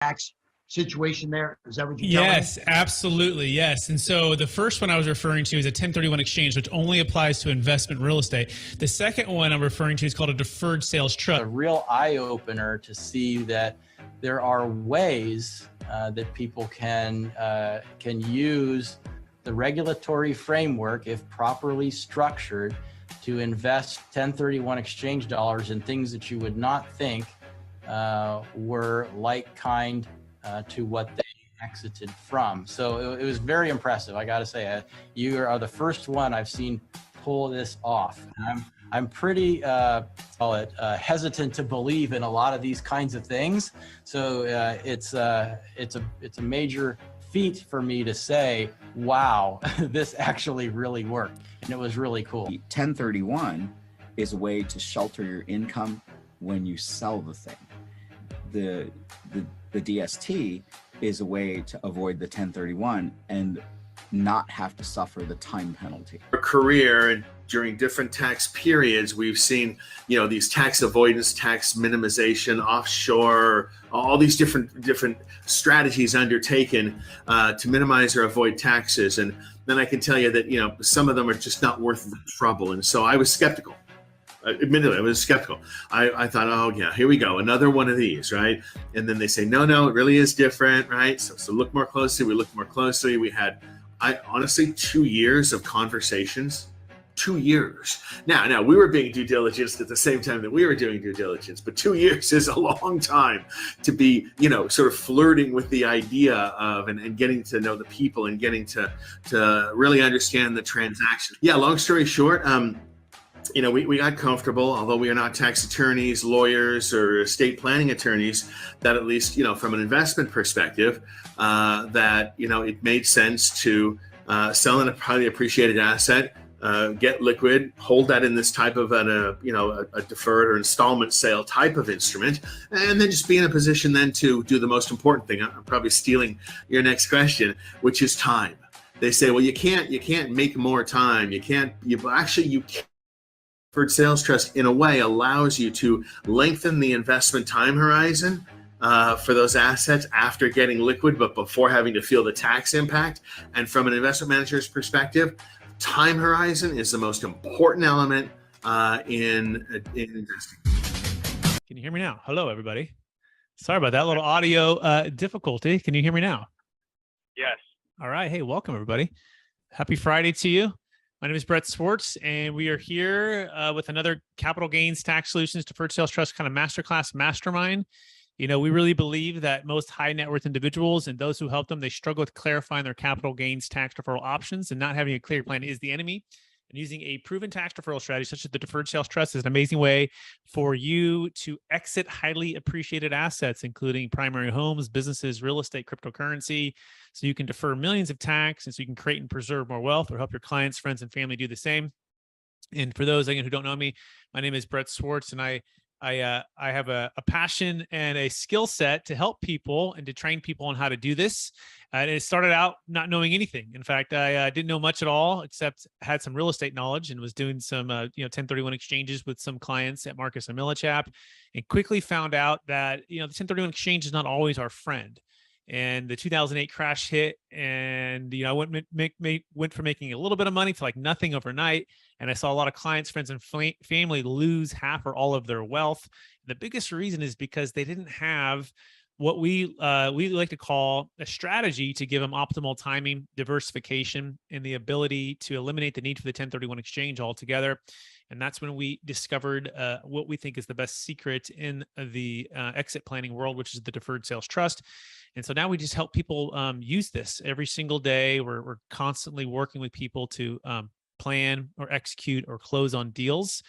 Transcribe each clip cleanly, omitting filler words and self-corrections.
tax situation there? Is that what you're telling me? Yes, absolutely. Yes. And so the first one I was referring to is a 1031 exchange, which only applies to investment real estate. The second one I'm referring to is called a deferred sales trust. A real eye-opener to see that there are ways that people can use the regulatory framework, if properly structured, to invest 1031 exchange dollars in things that you would not think were like kind to what they exited from. So it was very impressive. I got to say, you are the first one I've seen pull this off. And I'm pretty hesitant to believe in a lot of these kinds of things. So it's a major feat for me to say, wow, this actually really worked, and it was really cool. 1031 is a way to shelter your income when you sell the thing. The DST is a way to avoid the 1031 and not have to suffer the time penalty. Our career and during different tax periods, we've seen, these tax avoidance, tax minimization, offshore, all these different strategies undertaken to minimize or avoid taxes. And then I can tell you that, some of them are just not worth the trouble. And so I was skeptical. Admittedly, I was skeptical. I thought, oh yeah, here we go, another one of these, right? And then they say, no, it really is different, right? So look more closely. We looked more closely. We had, honestly, 2 years of conversations. 2 years. Now we were being due diligence at the same time that we were doing due diligence, but 2 years is a long time to be, sort of flirting with the idea of and getting to know the people and getting to really understand the transaction. Yeah, long story short, we got comfortable, although we are not tax attorneys, lawyers, or estate planning attorneys, that at least, from an investment perspective, that, it made sense to sell a highly appreciated asset, get liquid, hold that in this type of a deferred or installment sale type of instrument, and then just be in a position then to do the most important thing. I'm probably stealing your next question, which is time. They say, well, you can't make more time. You can. Deferred Sales Trust, in a way, allows you to lengthen the investment time horizon for those assets after getting liquid, but before having to feel the tax impact. And from an investment manager's perspective, time horizon is the most important element in investing. Can you hear me now? Hello, everybody. Sorry about that little audio difficulty. Can you hear me now? Yes. All right. Hey, welcome, everybody. Happy Friday to you. My name is Brett Swarts, and we are here with another Capital Gains Tax Solutions Deferred Sales Trust kind of masterclass mastermind. We really believe that most high net worth individuals and those who help them, they struggle with clarifying their capital gains tax deferral options, and not having a clear plan is the enemy. And using a proven tax deferral strategy such as the Deferred Sales Trust is an amazing way for you to exit highly appreciated assets, including primary homes, businesses, real estate, cryptocurrency, so you can defer millions of tax, and so you can create and preserve more wealth, or help your clients, friends, and family do the same. And for those again who don't know me, my name is Brett Swarts, and I have a passion and a skill set to help people and to train people on how to do this. And it started out not knowing anything. In fact, I didn't know much at all, except had some real estate knowledge and was doing some 1031 exchanges with some clients at Marcus and Millichap, and quickly found out that the 1031 exchange is not always our friend. And the 2008 crash hit, and I went from making a little bit of money to like nothing overnight. And I saw a lot of clients, friends, and family lose half or all of their wealth. The biggest reason is because they didn't have what we like to call a strategy to give them optimal timing, diversification, and the ability to eliminate the need for the 1031 exchange altogether. And that's when we discovered what we think is the best secret in the exit planning world, which is the Deferred Sales Trust. And so now we just help people use this every single day. We're constantly working with people to plan or execute or close on deals.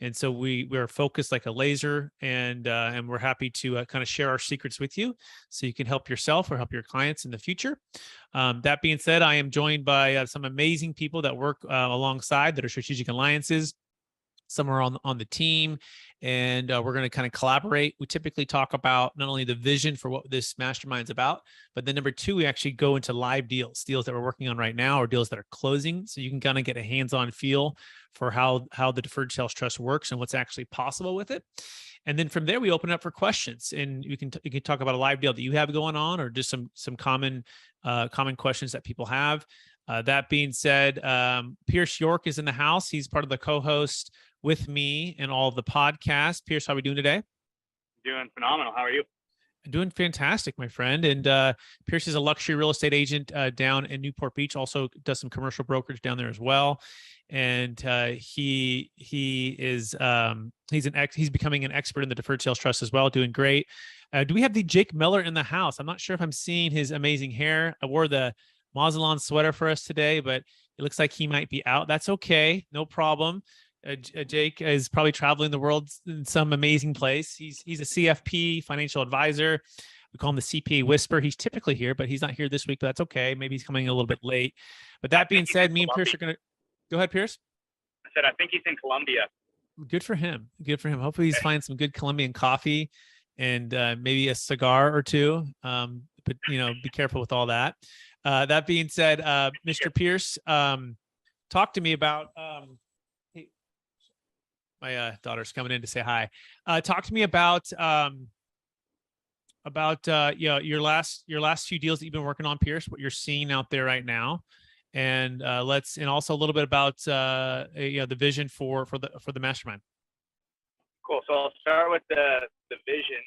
And so we're focused like a laser, and we're happy to kind of share our secrets with you so you can help yourself or help your clients in the future. That being said, I am joined by some amazing people that work alongside that are strategic alliances. some are on the team, and we're going to kind of collaborate. We typically talk about not only the vision for what this mastermind's about, but then number two, we actually go into live deals that we're working on right now, or deals that are closing. So you can kind of get a hands-on feel for how the Deferred Sales Trust works and what's actually possible with it. And then from there, we open up for questions, and you can talk about a live deal that you have going on, or just some common questions that people have. That being said, Pierce York is in the house. He's part of the co-host with me and all of the podcasts. Pierce, how are we doing today? Doing phenomenal. How are you? Doing fantastic, my friend. And Pierce is a luxury real estate agent down in Newport Beach. Also does some commercial brokerage down there as well. And he's becoming an expert in the Deferred Sales Trust as well. Doing great. Do we have the Jake Miller in the house? I'm not sure if I'm seeing his amazing hair. I wore the Mazalon sweater for us today, but it looks like he might be out. That's okay. No problem. Jake is probably traveling the world in some amazing place. He's a CFP financial advisor. We call him the CPA Whisper. He's typically here, but he's not here this week, but that's okay. Maybe he's coming a little bit late. But that being said, me and Pierce are going to go ahead, Pierce. I said, I think he's in Colombia. Good for him. Good for him. Hopefully he's finding some good Colombian coffee and maybe a cigar or two. But be careful with all that. That being said, Mr. Pierce, talk to me about, my daughter's coming in to say hi. Talk to me about your last few deals that you've been working on, Pierce, what you're seeing out there right now. And also a little bit about the vision for the mastermind. Cool. So I'll start with the vision,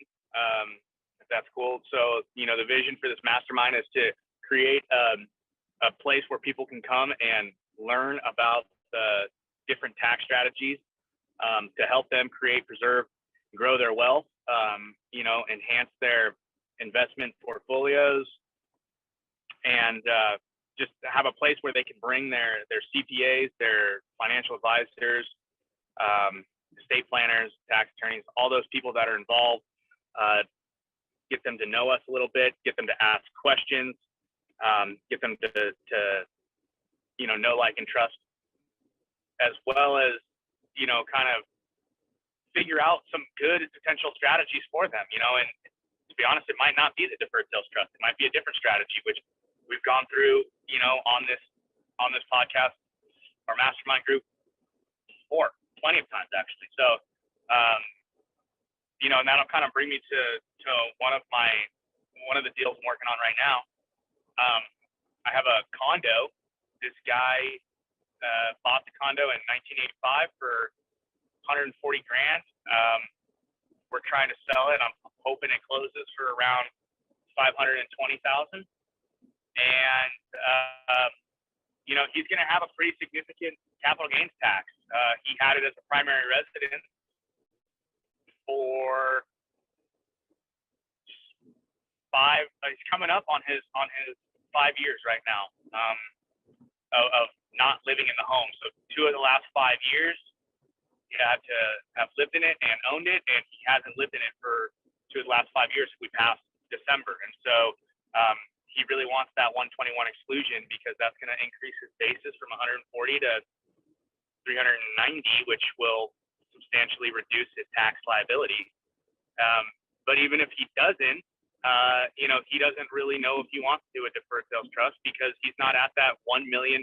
if that's cool. So the vision for this mastermind is to create a place where people can come and learn about the different tax strategies to help them create, preserve, and grow their wealth. Enhance their investment portfolios, and just have a place where they can bring their CPAs, their financial advisors, estate planners, tax attorneys, all those people that are involved, get them to know us a little bit, get them to ask questions, get them to know, like, and trust, as well as, kind of figure out some good potential strategies for them, and to be honest, it might not be the Deferred Sales Trust. It might be a different strategy, which we've gone through, on this podcast, our mastermind group, plenty of times actually. So, and that'll kind of bring me to one of the deals I'm working on right now. I have a condo. This guy bought the condo in 1985 for $140,000. We're trying to sell it. I'm hoping it closes for around $520,000. And he's going to have a pretty significant capital gains tax. He had it as a primary residence for he's coming up on his 5 years right now of not living in the home. So 2 of the last 5 years, he had to have lived in it and owned it, and he hasn't lived in it for 2 of the last 5 years. We passed December, and so he really wants that 121 exclusion, because that's going to increase his basis from 140 to 390, which will substantially reduce his tax liability. But even if he doesn't, he doesn't really know if he wants to do a deferred sales trust, because he's not at that $1 million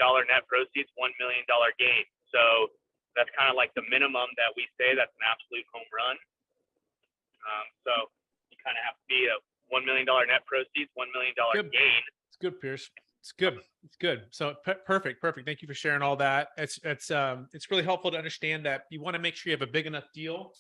net proceeds, $1 million gain. So that's kind of like the minimum that we say that's an absolute home run. So you kind of have to be a $1 million net proceeds, $1 million gain. It's good, Pierce. It's good. It's good. So perfect. Thank you for sharing all that. It's really helpful to understand that you want to make sure you have a big enough deal.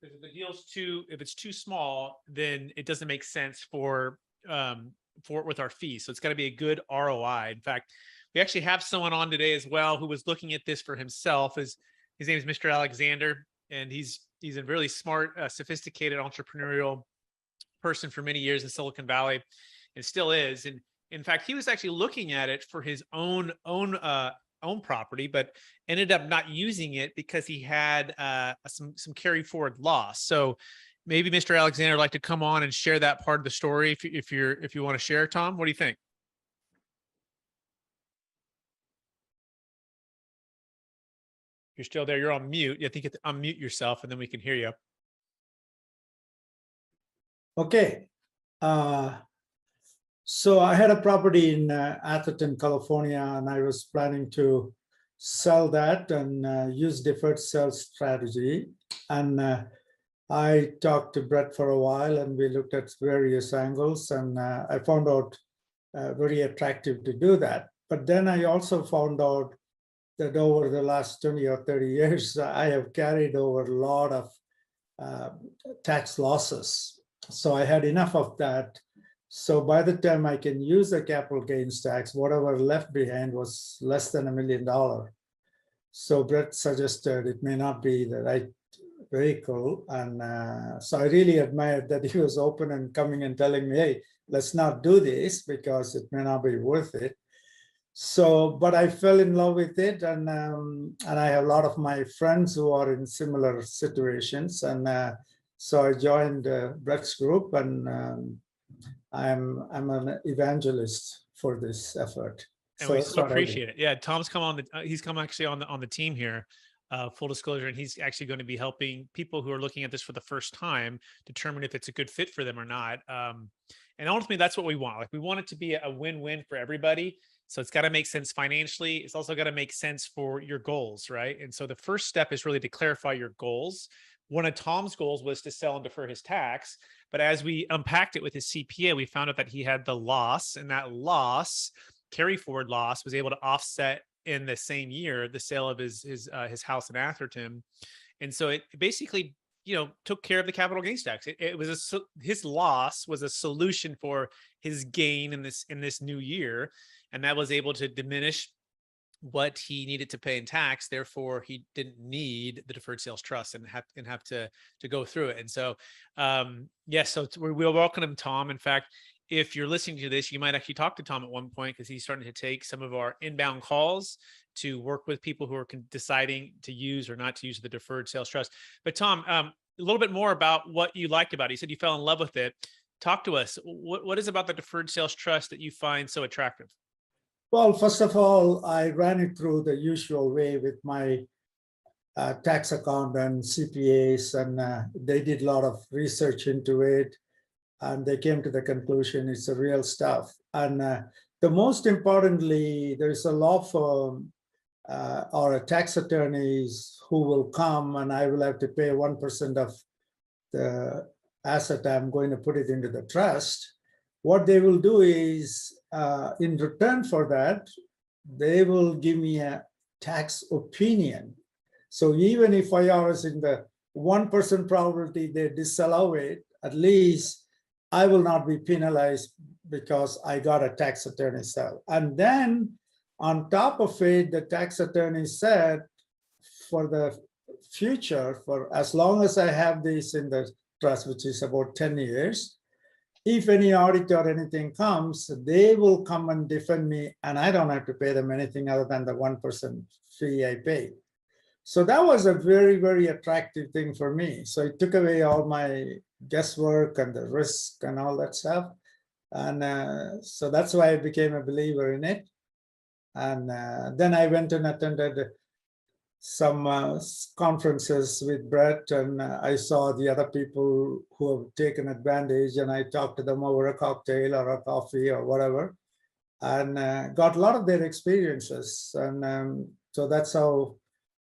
Because if it's too small, then it doesn't make sense with our fees. So it's got to be a good ROI. In fact, we actually have someone on today as well who was looking at this for himself. His name is Mr. Alexander, and he's a really smart, sophisticated entrepreneurial person for many years in Silicon Valley, and still is. And in fact, he was actually looking at it for his own property, but ended up not using it because he had some carry forward loss. So maybe Mr. Alexander would like to come on and share that part of the story if you want to share, Tom. What do you think? you're still there, you're on mute. I think you have to unmute yourself and then we can hear you. Okay. So I had a property in Atherton, California, and I was planning to sell that and use deferred sales strategy. And I talked to Brett for a while and we looked at various angles, and I found out very attractive to do that. But then I also found out that over the last 20 or 30 years, I have carried over a lot of tax losses. So I had enough of that. So by the time I can use the capital gains tax, whatever left behind was less than $1 million. So Brett suggested it may not be the right vehicle. And so I really admired that he was open and coming and telling me, hey, let's not do this because it may not be worth it. So, but I fell in love with it, and I have a lot of my friends who are in similar situations, and so I joined Brett's group, and I'm an evangelist for this effort. And we so appreciate it. Yeah, Tom's come on he's come actually on the team here. Full disclosure, and he's actually going to be helping people who are looking at this for the first time determine if it's a good fit for them or not. And ultimately, that's what we want. Like, we want it to be a win-win for everybody. So it's got to make sense financially. It's also got to make sense for your goals, right? And so the first step is really to clarify your goals. One of Tom's goals was to sell and defer his tax. But as we unpacked it with his CPA, we found out that he had the loss, and that loss, carry forward loss, was able to offset in the same year the sale of his house in Atherton. And so it basically, took care of the capital gains tax. It was his loss was a solution for his gain in this new year. And that was able to diminish what he needed to pay in tax. Therefore, he didn't need the deferred sales trust and have to go through it. And so, yes, so we'll welcome him, Tom. In fact, if you're listening to this, you might actually talk to Tom at one point, because he's starting to take some of our inbound calls to work with people who are deciding to use or not to use the deferred sales trust. But Tom, a little bit more about what you liked about it. You said you fell in love with it. Talk to us. What is about the deferred sales trust that you find so attractive? Well, first of all, I ran it through the usual way with my tax accountant, CPAs, and they did a lot of research into it. And they came to the conclusion it's the real stuff. And the most importantly, there's a law firm or a tax attorneys who will come, and I will have to pay 1% of the asset I'm going to put it into the trust. What they will do is, in return for that, they will give me a tax opinion. So even if IRS in the 1% probability they disallow it, at least I will not be penalized because I got a tax attorney sale. And then on top of it, the tax attorney said, for the future, for as long as I have this in the trust, which is about 10 years, if any audit or anything comes, they will come and defend me, and I don't have to pay them anything other than the 1% fee I pay. So that was a very, very attractive thing for me. So it took away all my guesswork and the risk and all that stuff. And so that's why I became a believer in it. And then I went and attended some conferences with Brett, and I saw the other people who have taken advantage, and I talked to them over a cocktail or a coffee or whatever, and got a lot of their experiences. And so that's how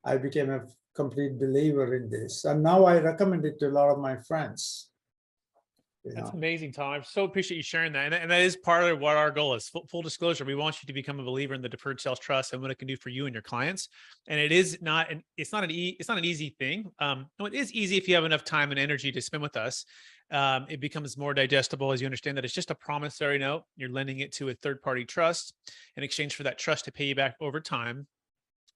I became a complete believer in this. And now I recommend it to a lot of my friends. That's amazing, Tom. I so appreciate you sharing that. And that is part of what our goal is. Full disclosure, we want you to become a believer in the deferred sales trust and what it can do for you and your clients. And it is not it's not an easy thing. No, it is easy if you have enough time and energy to spend with us. It becomes more digestible as you understand that it's just a promissory note. You're lending it to a third-party trust in exchange for that trust to pay you back over time.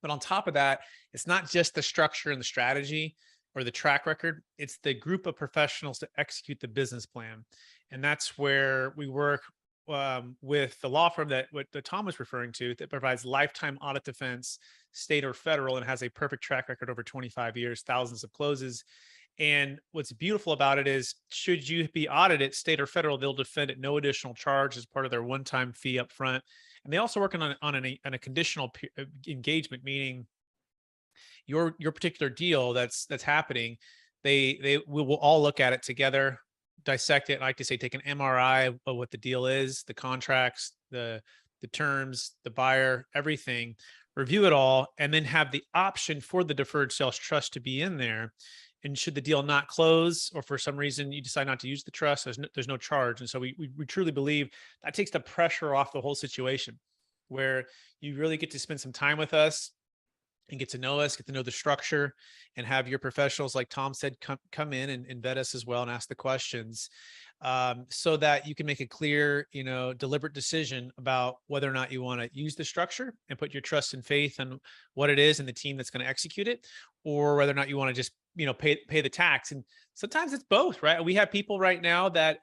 But on top of that, it's not just the structure and the strategy or the track record, it's the group of professionals to execute the business plan. And that's where we work with the law firm that Tom was referring to, that provides lifetime audit defense, state or federal, and has a perfect track record over 25 years, thousands of closes. And what's beautiful about it is, should you be audited, state or federal, they'll defend at no additional charge as part of their one-time fee up front. And they also work on a conditional engagement, meaning your particular deal that's happening, we will all look at it together, dissect it. I like to say, take an MRI of what the deal is, the contracts, the terms, the buyer, everything, review it all, and then have the option for the deferred sales trust to be in there. And should the deal not close, or for some reason you decide not to use the trust, there's no charge. And so we truly believe that takes the pressure off the whole situation, where you really get to spend some time with us and get to know us, get to know the structure, and have your professionals, like Tom said, come in and vet us as well and ask the questions, so that you can make a clear, deliberate decision about whether or not you want to use the structure and put your trust and faith in what it is and the team that's going to execute it, or whether or not you want to just, pay the tax. And sometimes it's both, right? We have people right now that,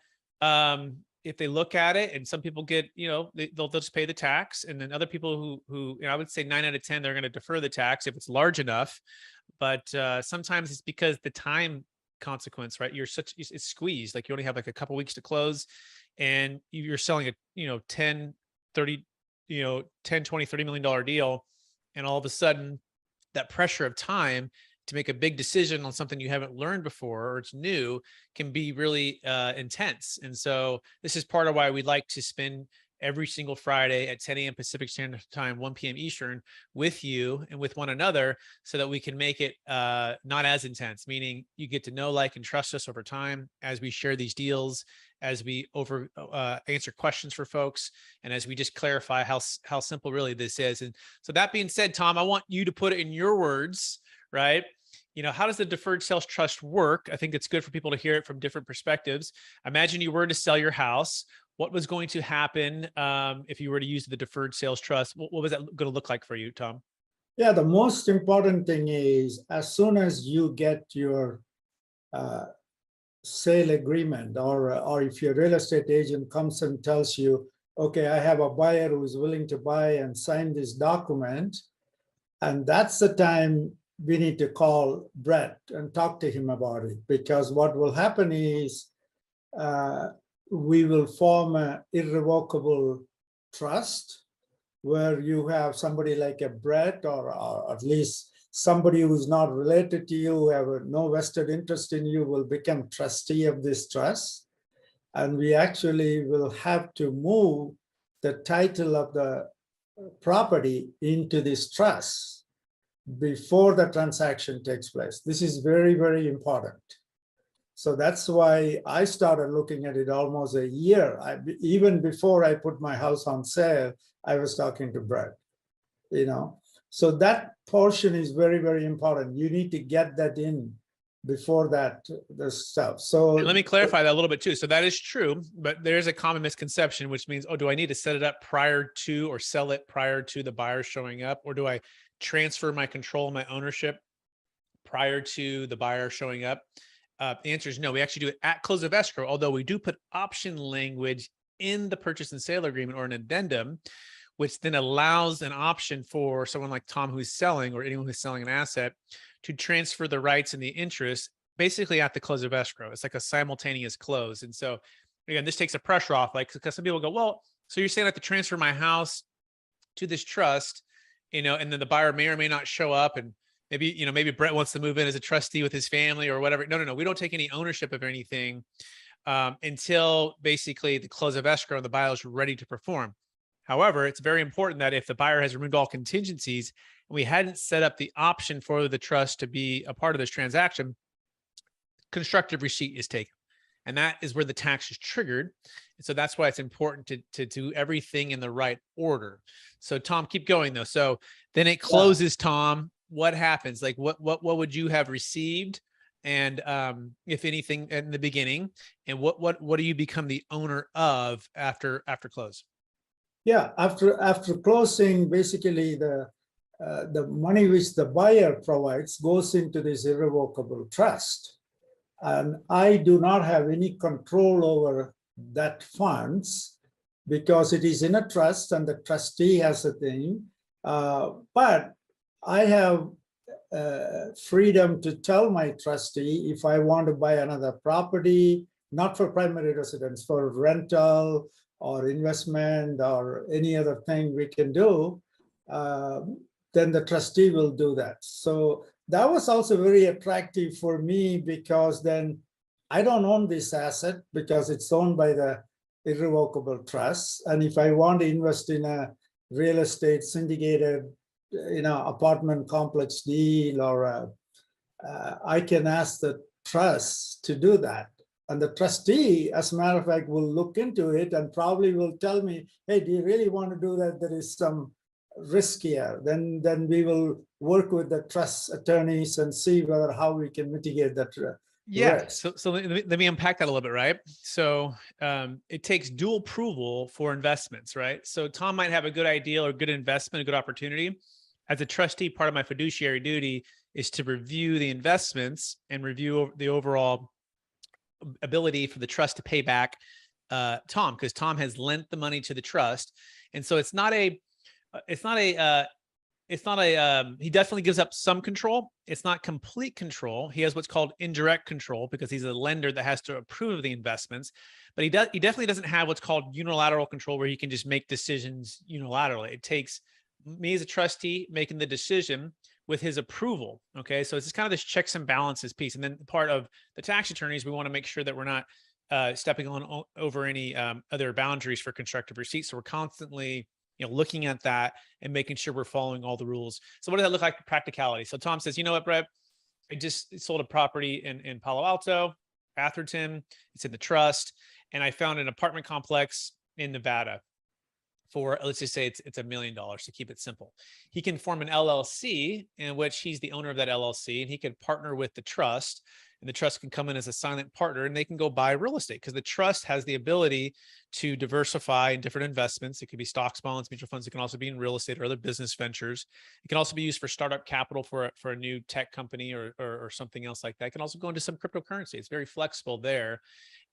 if they look at it, and some people get, they'll just pay the tax. And then other people who I would say 9 out of 10, they're going to defer the tax if it's large enough. But sometimes it's because the time consequence, right? It's squeezed. Like you only have like a couple weeks to close, and you're selling a, 10, 20, $30 million deal. And all of a sudden that pressure of time to make a big decision on something you haven't learned before, or it's new, can be really intense. And so this is part of why we like to spend every single Friday at 10 a.m. Pacific Standard Time, 1 p.m. Eastern, with you and with one another, so that we can make it not as intense, meaning you get to know, like, and trust us over time as we share these deals, as we answer questions for folks, and as we just clarify how simple really this is. And so that being said, Tom, I want you to put it in your words, right? How does the deferred sales trust work? I think it's good for people to hear it from different perspectives. Imagine you were to sell your house. What was going to happen if you were to use the deferred sales trust? What was that going to look like for you, Tom? Yeah, the most important thing is, as soon as you get your sale agreement, or if your real estate agent comes and tells you, okay, I have a buyer who is willing to buy and sign this document, and that's the time we need to call Brett and talk to him about it. Because what will happen is we will form an irrevocable trust, where you have somebody like a Brett, or at least somebody who's not related to you, who have no vested interest in you, will become trustee of this trust. And we actually will have to move the title of the property into this trust before the transaction takes place. This is very, very important. So that's why I started looking at it almost a year. Even before I put my house on sale, I was talking to Brett, So that portion is very, very important. You need to get that in before the stuff. So and let me clarify that a little bit too. So that is true, but there's a common misconception, which means, do I need to set it up prior to, or sell it prior to the buyer showing up? Or do I transfer my control, my ownership prior to the buyer showing up? The answer is no. We actually do it at close of escrow, although we do put option language in the purchase and sale agreement, or an addendum, which then allows an option for someone like Tom who's selling, or anyone who's selling an asset, to transfer the rights and the interest basically at the close of escrow. It's like a simultaneous close. And so again, this takes the pressure off, because some people go, well, so you're saying I have to transfer my house to this trust, and then the buyer may or may not show up, and maybe Brett wants to move in as a trustee with his family or whatever. No. We don't take any ownership of anything until basically the close of escrow and the buyer is ready to perform. However, it's very important that if the buyer has removed all contingencies and we hadn't set up the option for the trust to be a part of this transaction, constructive receipt is taken. And that is where the tax is triggered. And so that's why it's important to do everything in the right order. So Tom, keep going though. So then it closes, yeah. Tom, what happens? Like what would you have received? And if anything in the beginning, and what do you become the owner of after close? Yeah, after closing, basically the money which the buyer provides goes into this irrevocable trust. And I do not have any control over that funds, because it is in a trust and the trustee has a thing. But I have freedom to tell my trustee if I want to buy another property, not for primary residence, for rental or investment or any other thing we can do, then the trustee will do that. So that was also very attractive for me because then I don't own this asset because it's owned by the irrevocable trust. And if I want to invest in a real estate syndicated, apartment complex deal or I can ask the trust to do that. And the trustee, as a matter of fact, will look into it and probably will tell me, hey, do you really want to do that? There is some risk here. Then we will work with the trust attorneys and see how we can mitigate that Yeah. risk. So let me unpack that a little bit, right? So it takes dual approval for investments, right? So Tom might have a good idea or good investment, a good opportunity. As a trustee, part of my fiduciary duty is to review the investments and review the overall ability for the trust to pay back Tom, because Tom has lent the money to the trust. And so he definitely gives up some control. It's not complete control. He has what's called indirect control because he's a lender that has to approve of the investments, but he definitely doesn't have what's called unilateral control where he can just make decisions unilaterally. It takes me as a trustee making the decision with his approval. Okay. So it's just kind of this checks and balances piece. And then part of the tax attorneys, we want to make sure that we're not stepping on over any other boundaries for constructive receipts. So we're constantly looking at that and making sure we're following all the rules. So what does that look like in practicality? So Tom says, you know what, Brett, I just sold a property in Palo Alto, Atherton. It's in the trust. And I found an apartment complex in Nevada for, let's just say it's $1 million to keep it simple. He can form an LLC in which he's the owner of that LLC, and he could partner with the trust, and the trust can come in as a silent partner and they can go buy real estate because the trust has the ability to diversify in different investments. It could be stocks, bonds, mutual funds. It can also be in real estate or other business ventures. It can also be used for startup capital for a new tech company or something else like that. It can also go into some cryptocurrency. It's very flexible there.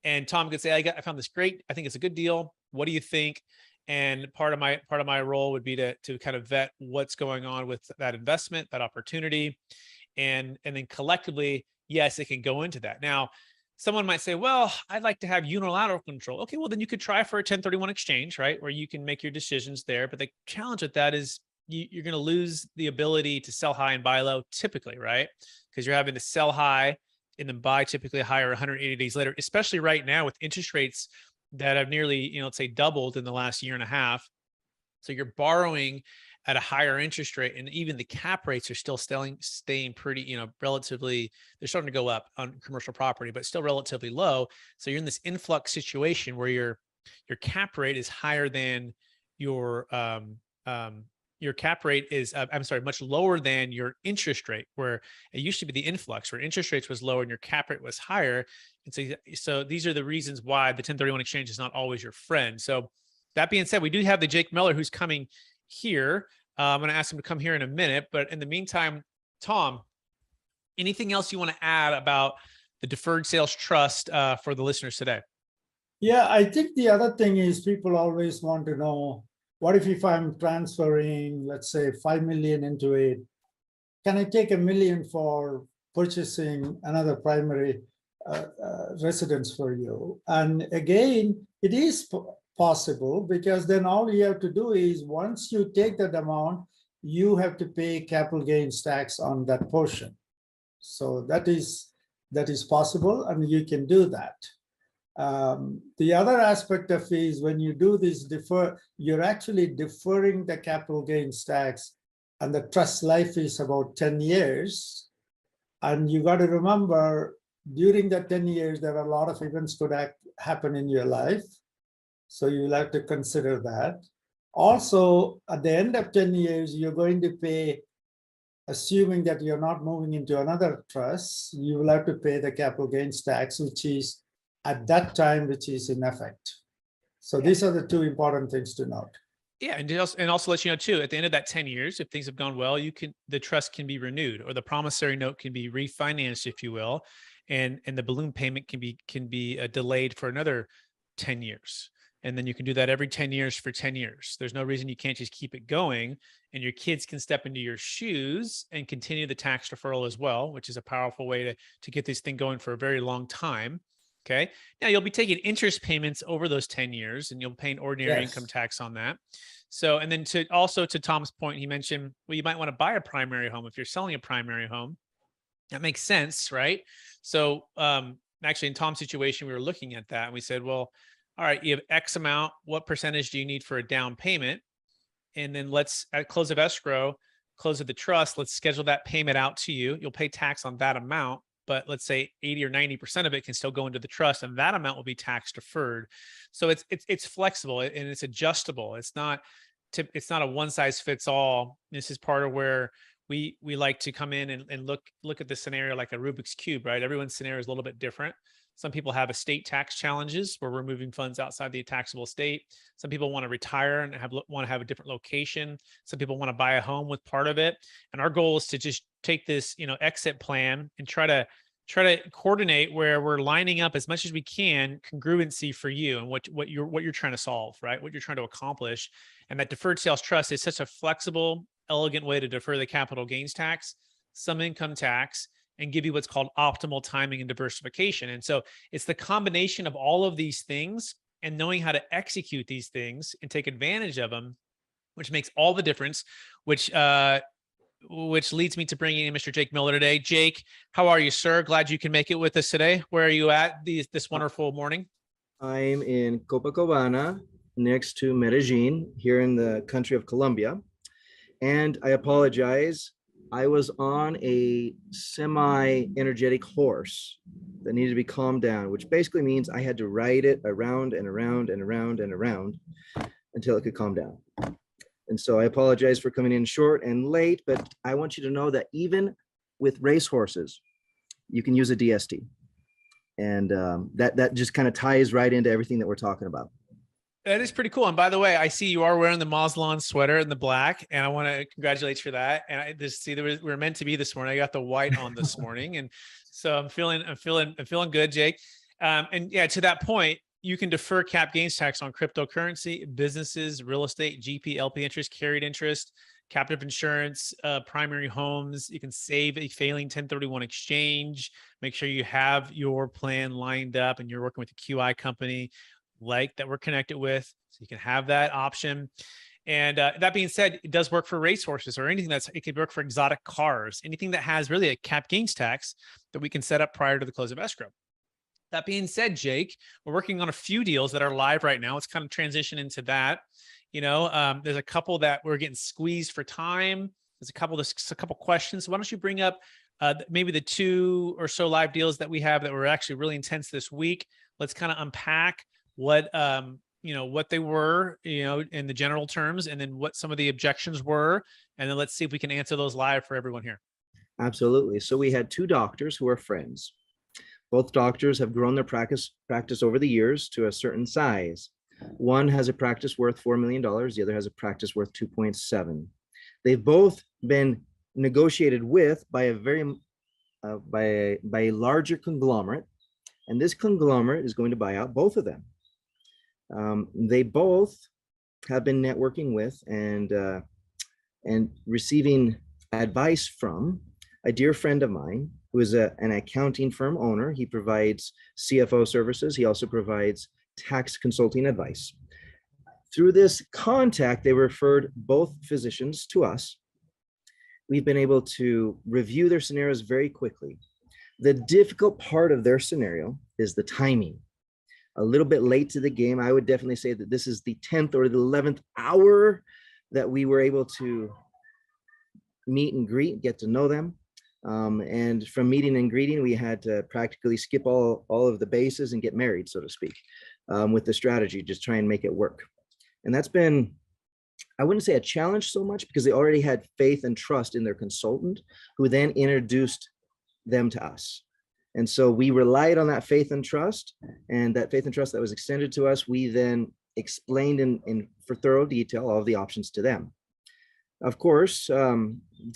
And Tom could say, I found this great. I think it's a good deal. What do you think? And part of my role would be to kind of vet what's going on with that investment, that opportunity. And then collectively, yes, it can go into that. Now, someone might say, well, I'd like to have unilateral control. Okay, well, then you could try for a 1031 exchange, right? Where you can make your decisions there. But the challenge with that is you're going to lose the ability to sell high and buy low typically, right? Because you're having to sell high and then buy typically higher 180 days later, especially right now with interest rates that have nearly, let's say doubled in the last year and a half. So you're borrowing at a higher interest rate, and even the cap rates are still staying pretty, relatively, they're starting to go up on commercial property, but still relatively low. So you're in this influx situation where your cap rate is higher than your cap rate is, much lower than your interest rate, where it used to be the influx where interest rates was lower and your cap rate was higher. And so these are the reasons why the 1031 exchange is not always your friend. So that being said, we do have the Jake Miller who's coming here. I'm going to ask him to come here in a minute, but in the meantime, Tom, anything else you want to add about the Deferred Sales Trust for the listeners today? Yeah, I think the other thing is people always want to know, what if I'm transferring, let's say 5 million into it, can I take $1 million for purchasing another primary residence for you? And again, it is possible because then all you have to do is once you take that amount, you have to pay capital gains tax on that portion. So that is possible, and you can do that. The other aspect of it is when you do this you're actually deferring the capital gains tax, and the trust life is about 10 years. And you got to remember, during that 10 years, there are a lot of events could happen in your life. So you'll have to consider that. Also, at the end of 10 years, you're going to pay, assuming that you're not moving into another trust, you will have to pay the capital gains tax, which is at that time, which is in effect. So these are the two important things to note. Yeah, and also let you know too, at the end of that 10 years, if things have gone well, the trust can be renewed, or the promissory note can be refinanced, if you will, and the balloon payment can be delayed for another 10 years. And then you can do that every 10 years for 10 years. There's no reason you can't just keep it going, and your kids can step into your shoes and continue the tax deferral as well, which is a powerful way to get this thing going for a very long time. Okay. Now you'll be taking interest payments over those 10 years, and you'll pay an ordinary income tax on that. So, and then to Tom's point, he mentioned, well, you might want to buy a primary home. If you're selling a primary home, That makes sense, right? So actually in Tom's situation, we were looking at that and we said, well, all right, you have X amount. What percentage do you need for a down payment? And then let's, at close of escrow, close of the trust, let's schedule that payment out to you. You'll pay tax on that amount, but let's say 80 or 90% of it can still go into the trust, and that amount will be tax deferred. So it's flexible and it's adjustable. It's not a one size fits all. This is part of where we like to come in and look at the scenario like a Rubik's Cube, right? Everyone's scenario is a little bit different. Some people have estate tax challenges where we're moving funds outside the taxable estate. Some people want to retire and want to have a different location. Some people want to buy a home with part of it. And our goal is to just take this, exit plan and try to coordinate where we're lining up as much as we can congruency for you and what you're trying to solve, right? What you're trying to accomplish. And that deferred sales trust is such a flexible, elegant way to defer the capital gains tax, some income tax, and give you what's called optimal timing and diversification. And so it's the combination of all of these things and knowing how to execute these things and take advantage of them, which makes all the difference, which leads me to bringing in Mr. Jake Miller today. Jake, how are you, sir? Glad you can make it with us today. Where are you at this wonderful morning? I'm in Copacabana, next to Medellin, here in the country of Colombia. And I apologize. I was on a semi-energetic horse that needed to be calmed down, which basically means I had to ride it around and around and around and around until it could calm down. And so I apologize for coming in short and late, but I want you to know that even with racehorses, you can use a DST. And that just kind of ties right into everything that we're talking about. That is pretty cool. And by the way, I see you are wearing the Mazlan sweater in the black, and I want to congratulate you for that. And I just see we were meant to be this morning. I got the white on this morning, and so I'm feeling good, Jake. And yeah, to that point, you can defer cap gains tax on cryptocurrency, businesses, real estate, GP, LP interest, carried interest, captive insurance, primary homes. You can save a failing 1031 exchange. Make sure you have your plan lined up and you're working with a QI company like that we're connected with, so you can have that option. And that being said, it does work for racehorses or anything it could work for exotic cars, anything that has really a cap gains tax that we can set up prior to the close of escrow. That being said, Jake, we're working on a few deals that are live right now. Let's kind of transition into that. There's a couple that we're getting squeezed for time. There's a couple questions. So why don't you bring up maybe the 2 or so live deals that we have that were actually really intense this week. Let's kind of unpack what they were, in the general terms, and then what some of the objections were. And then let's see if we can answer those live for everyone here. Absolutely. So we had 2 doctors who are friends. Both doctors have grown their practice over the years to a certain size. One has a practice worth $4 million. The other has a practice worth 2.7. They've both been negotiated with by a larger conglomerate, and this conglomerate is going to buy out both of them. They both have been networking with and receiving advice from a dear friend of mine who is an accounting firm owner. He provides CFO services. He also provides tax consulting advice. Through this contact, they referred both physicians to us. We've been able to review their scenarios very quickly. The difficult part of their scenario is the timing. A little bit late to the game. I would definitely say that this is the 10th or the 11th hour that we were able to meet and greet, get to know them. And from meeting and greeting, we had to practically skip all of the bases and get married, so to speak, with the strategy, just try and make it work. And that's been, I wouldn't say a challenge so much, because they already had faith and trust in their consultant, who then introduced them to us. And so we relied on that faith and trust, and that faith and trust that was extended to us, we then explained in for thorough detail all of the options to them. Of course,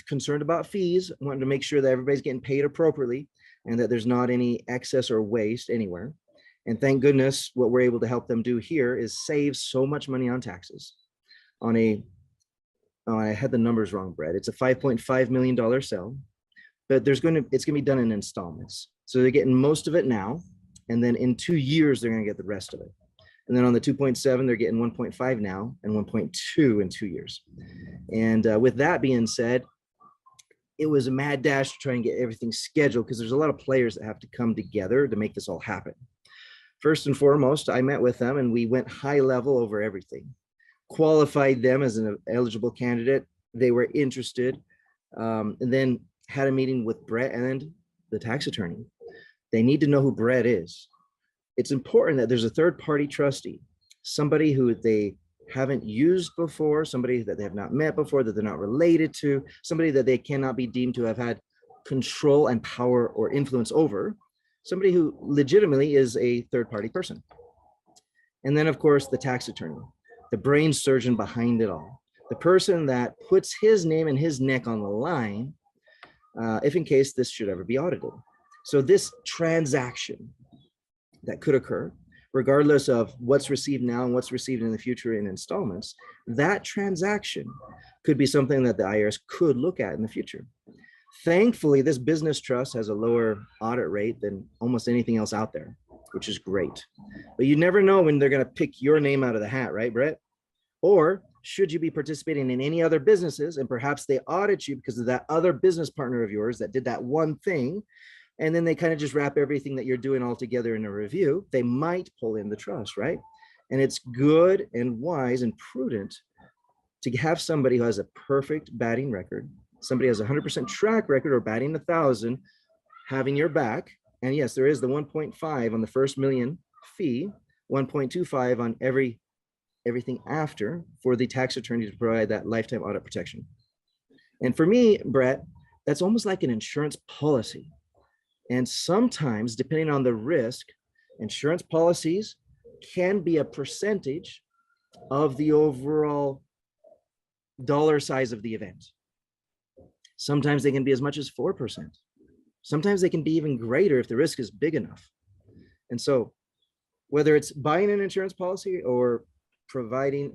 concerned about fees, wanting to make sure that everybody's getting paid appropriately and that there's not any excess or waste anywhere. And thank goodness what we're able to help them do here is save so much money on taxes. I had the numbers wrong, Brett. It's a $5.5 million sale, but it's going to be done in installments. So they're getting most of it now, and then in 2 years, they're going to get the rest of it. And then on the 2.7, they're getting 1.5 now and 1.2 in 2 years. And with that being said, it was a mad dash to try and get everything scheduled because there's a lot of players that have to come together to make this all happen. First and foremost, I met with them and we went high level over everything, qualified them as an eligible candidate. They were interested, and then had a meeting with Brett and the tax attorney. They need to know who Brett is. It's important that there's a third-party trustee, somebody who they haven't used before, somebody that they have not met before, that they're not related to, somebody that they cannot be deemed to have had control and power or influence over, somebody who legitimately is a third-party person. And then, of course, the tax attorney, the brain surgeon behind it all, the person that puts his name and his neck on the line if in case this should ever be audited. So this transaction that could occur, regardless of what's received now and what's received in the future in installments, that transaction could be something that the IRS could look at in the future. Thankfully, this business trust has a lower audit rate than almost anything else out there, which is great. But you never know when they're going to pick your name out of the hat, right, Brett? Or should you be participating in any other businesses and perhaps they audit you because of that other business partner of yours that did that one thing, and then they kind of just wrap everything that you're doing all together in a review, they might pull in the trust, right? And it's good and wise and prudent to have somebody who has a perfect batting record, somebody has a 100% track record or batting 1,000, having your back. And yes, there is the 1.5 on the first million fee, 1.25 on everything after for the tax attorney to provide that lifetime audit protection. And for me, Brett, that's almost like an insurance policy. And sometimes, depending on the risk, insurance policies can be a percentage of the overall dollar size of the event. Sometimes they can be as much as 4%. Sometimes they can be even greater if the risk is big enough. And so whether it's buying an insurance policy or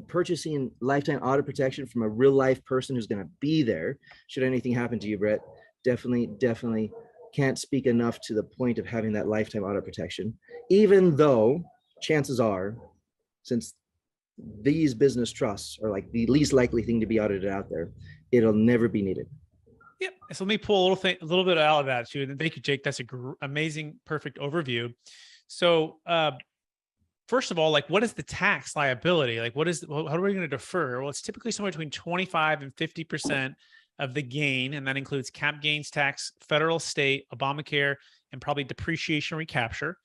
purchasing lifetime audit protection from a real life person who's going to be there, should anything happen to you, Brett, definitely can't speak enough to the point of having that lifetime audit protection, even though chances are, since these business trusts are like the least likely thing to be audited out there, it'll never be needed. Yep. So let me pull a little bit out of that too. And thank you, Jake. That's amazing, perfect overview. So, first of all, like, what is the tax liability? Like, how are we going to defer? Well, it's typically somewhere between 25 and 50% of the gain. And that includes cap gains tax, federal, state, Obamacare, and probably depreciation recapture.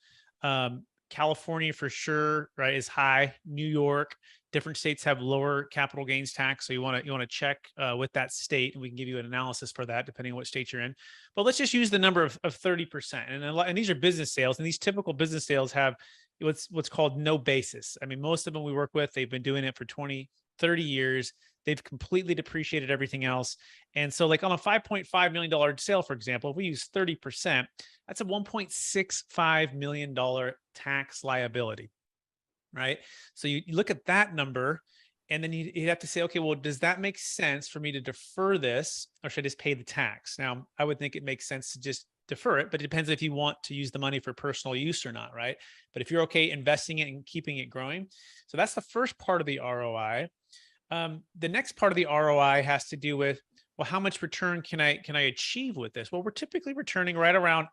California for sure, right, is high. New York, different states have lower capital gains tax. So you want to check with that state, and we can give you an analysis for that depending on what state you're in. But let's just use the number of 30%. And these are business sales, and these typical business sales have what's called no basis. I mean, most of them we work with, they've been doing it for 20, 30 years. They've completely depreciated everything else. And so like on a $5.5 million sale, for example, if we use 30%, that's a $1.65 million tax liability, right? So you look at that number, and then you'd have to say, okay, well, does that make sense for me to defer this, or should I just pay the tax? Now, I would think it makes sense to just defer it, but it depends if you want to use the money for personal use or not, right? But if you're okay investing it and keeping it growing. So that's the first part of the ROI. The next part of the ROI has to do with, well, how much return can I achieve with this? Well, we're typically returning right around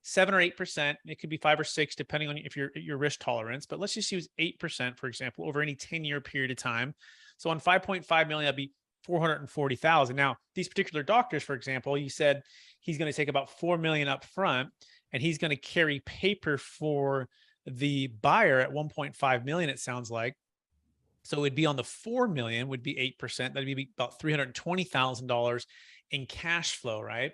7 or 8%. It could be 5 or 6, depending on if your risk tolerance, but let's just use 8%, for example, over any 10-year period of time. So on 5.5 million, that'd be 440,000. Now, these particular doctors, for example, you said he's going to take about 4 million up front, and he's going to carry paper for the buyer at 1.5 million, it sounds like. So it'd be on the 4 million would be 8%. That'd be about $320,000 in cash flow, right?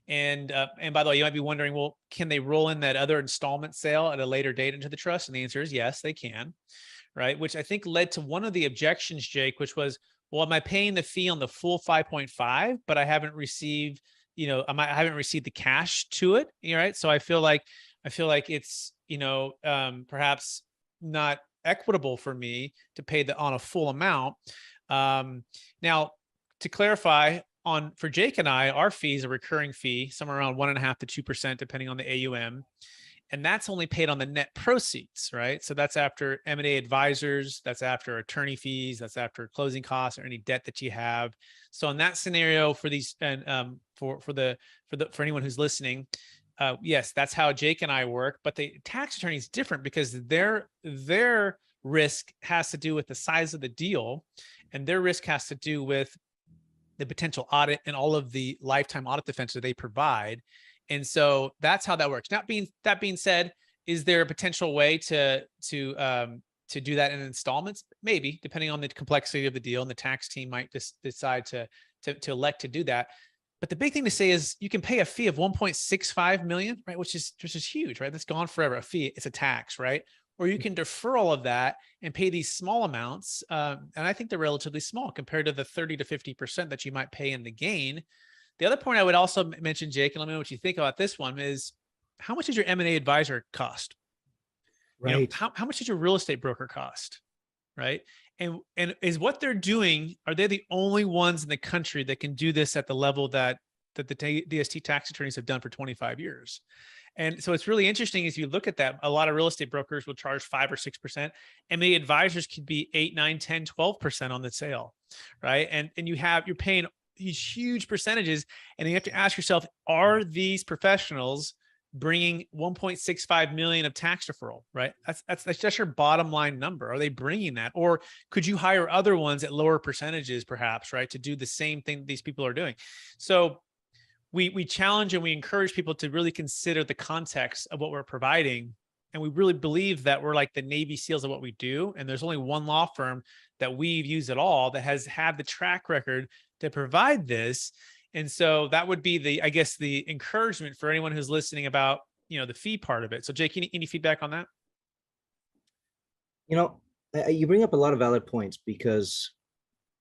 And by the way, you might be wondering, well, can they roll in that other installment sale at a later date into the trust? And the answer is yes, they can, right? Which I think led to one of the objections, Jake, which was, well, am I paying the fee on the full 5.5, but I haven't received, I haven't received the cash to it, right? So I feel like it's, perhaps not equitable for me to pay on a full amount. Now, to clarify, for Jake and I, our fee is a recurring fee, somewhere around 1.5% to 2%, depending on the AUM. And that's only paid on the net proceeds, right? So that's after M&A advisors, that's after attorney fees, that's after closing costs or any debt that you have. So in that scenario, for these, and for anyone who's listening, yes, that's how Jake and I work. But the tax attorney is different because their risk has to do with the size of the deal, and their risk has to do with the potential audit and all of the lifetime audit defense that they provide. And so that's how that works. That being said, is there a potential way to do that in installments? Maybe, depending on the complexity of the deal, and the tax team might just decide to elect to do that. But the big thing to say is you can pay a fee of 1.65 million, right? Which is huge, right? That's gone forever. A fee, it's a tax, right? Or you can defer all of that and pay these small amounts. And I think they're relatively small compared to the 30 to 50% that you might pay in the gain. The other point I would also mention, Jake, and let me know what you think about this one, is how much does your M&A advisor cost? Right. You know, how much does your real estate broker cost? Right. And is what they're doing, are they the only ones in the country that can do this at the level that the DST tax attorneys have done for 25 years? And so it's really interesting as you look at that. A lot of real estate brokers will charge 5 or 6%. M&A advisors could be 8, 9, 10, 12% on the sale, right? And you're paying these huge percentages, and you have to ask yourself, are these professionals bringing 1.65 million of tax deferral, right? That's just your bottom line number. Are they bringing that? Or could you hire other ones at lower percentages, perhaps, right, to do the same thing these people are doing? So we challenge and we encourage people to really consider the context of what we're providing. And we really believe that we're like the Navy SEALs of what we do. And there's only one law firm that we've used at all that has had the track record to provide this. And so that would be the encouragement for anyone who's listening about, the fee part of it. So Jake, any feedback on that? You bring up a lot of valid points, because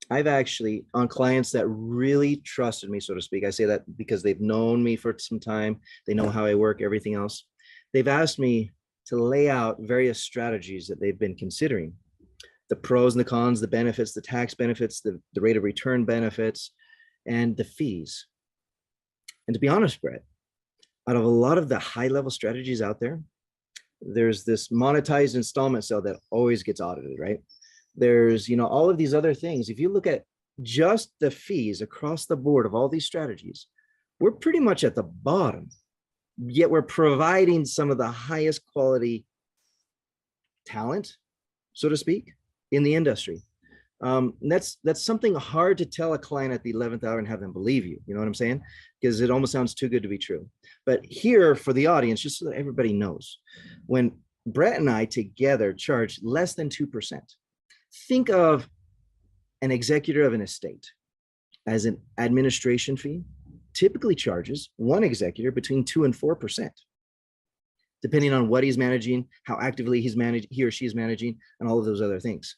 I've actually, on clients that really trusted me, so to speak, I say that because they've known me for some time, they know how I work, everything else. They've asked me to lay out various strategies that they've been considering. The pros and the cons, the benefits, the tax benefits, the rate of return benefits, and the fees. And to be honest, Brett, out of a lot of the high-level strategies out there, there's this monetized installment sale that always gets audited, right? There's, all of these other things. If you look at just the fees across the board of all these strategies, we're pretty much at the bottom, yet we're providing some of the highest quality talent, so to speak, in the industry. That's something hard to tell a client at the 11th hour and have them believe you. You know what I'm saying? Because it almost sounds too good to be true. But here, for the audience, just so that everybody knows, when Brett and I together charge less than 2%, think of an executor of an estate as an administration fee typically charges one executor between 2 and 4%, depending on what he's managing, how actively he or she is managing, and all of those other things.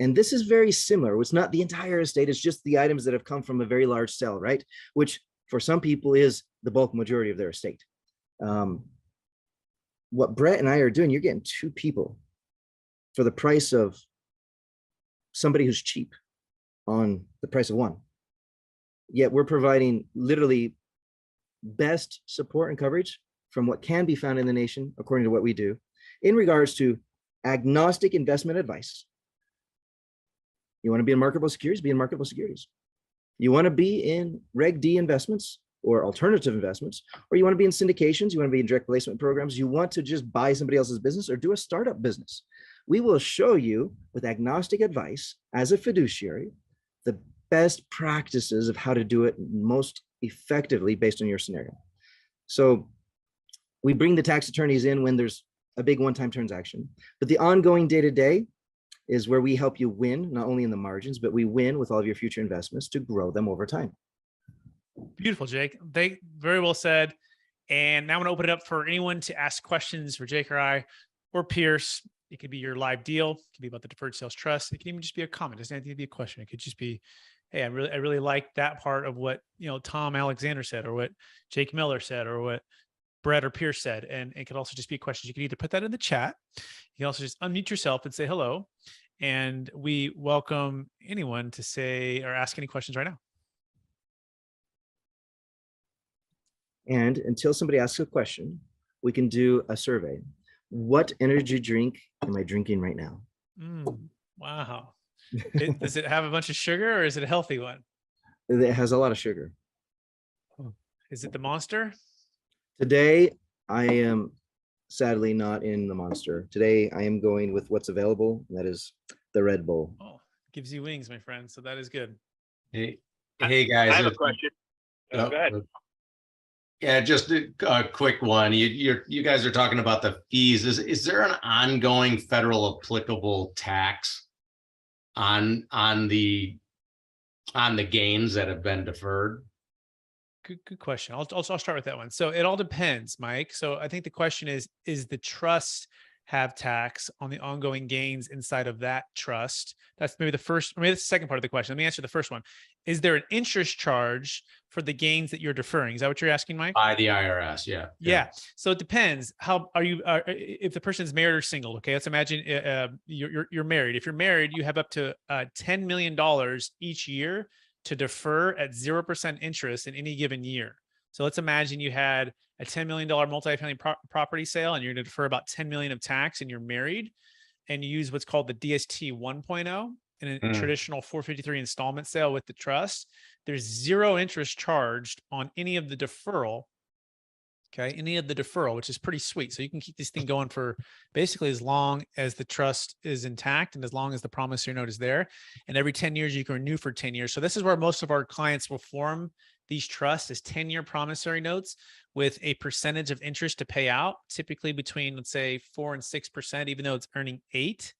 And this is very similar. It's not the entire estate, it's just the items that have come from a very large sale, right? Which for some people is the bulk majority of their estate. What Brett and I are doing, you're getting 2 people for the price of somebody who's cheap on the price of 1. Yet we're providing literally best support and coverage from what can be found in the nation, according to what we do, in regards to agnostic investment advice. You want to be in marketable securities, be in marketable securities. You want to be in Reg D investments or alternative investments, or you want to be in syndications, you want to be in direct placement programs, you want to just buy somebody else's business or do a startup business. We will show you with agnostic advice as a fiduciary, the best practices of how to do it most effectively based on your scenario. So we bring the tax attorneys in when there's a big one-time transaction, but the ongoing day-to-day is where we help you win, not only in the margins, but we win with all of your future investments to grow them over time. Beautiful, Jake. Very well said. And now I'm going to open it up for anyone to ask questions for Jake or I or Pierce. It could be your live deal. It could be about the Deferred Sales Trust. It can even just be a comment. It doesn't have to be a question. It could just be, hey, I really like that part of what, Tom Alexander said, or what Jake Miller said, or what Brett or Pierce said. And it could also just be questions. You can either put that in the chat. You can also just unmute yourself and say hello. And we welcome anyone to say or ask any questions right now. And until somebody asks a question, we can do a survey. What energy drink am I drinking right now? Wow. Does it have a bunch of sugar or is it a healthy one? It has a lot of sugar. Is it the Monster? Today, I am sadly not in the Monster. Today, I am going with what's available. And that is the Red Bull. Oh, gives you wings, my friend. So that is good. Hey guys. I have a question. Go ahead. Yeah, just a quick one. You guys are talking about the fees. Is there an ongoing federal applicable tax on the gains that have been deferred? Good question. I'll start with that one. So it all depends, Mike. So I think the question is the trust have tax on the ongoing gains inside of that trust? That's maybe that's the second part of the question. Let me answer the first one. Is there an interest charge for the gains that you're deferring? Is that what you're asking, Mike? By the IRS, yeah. Yeah. So it depends. How are you? If the person's married or single? Okay, let's imagine you're married. If you're married, you have up to $10 million each year to defer at 0% interest in any given year. So let's imagine you had a $10 million multifamily property sale and you're going to defer about 10 million of tax and you're married and you use what's called the DST 1.0 in a traditional 453 installment sale with the trust. There's zero interest charged on any of the deferral. Okay, any of the deferral, which is pretty sweet. So you can keep this thing going for basically as long as the trust is intact and as long as the promissory note is there. And every 10 years, you can renew for 10 years. So this is where most of our clients will form these trusts as 10-year promissory notes with a percentage of interest to pay out, typically between, let's say, 4 and 6%, even though it's earning 8.